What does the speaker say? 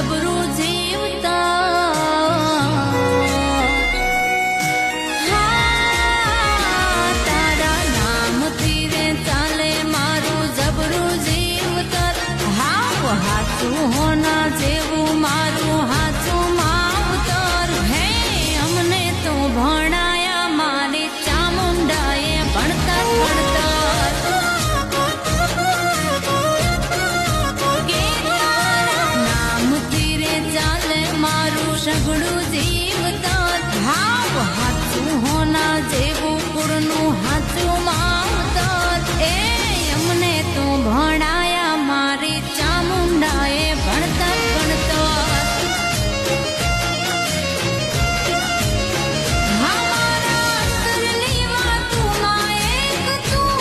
જબરું જીવતા તારા નામથી રે ચાલે મારું જબરું જીવતર હાવ હાચું હોના જેવું મારું હાચું માવતર હે અમને તો ભણાયા મારી ચામુંડાએ ભણતર સગડું જીવતર હાવ હાચું હોના જેવું કુળનું હાચું માવતર એ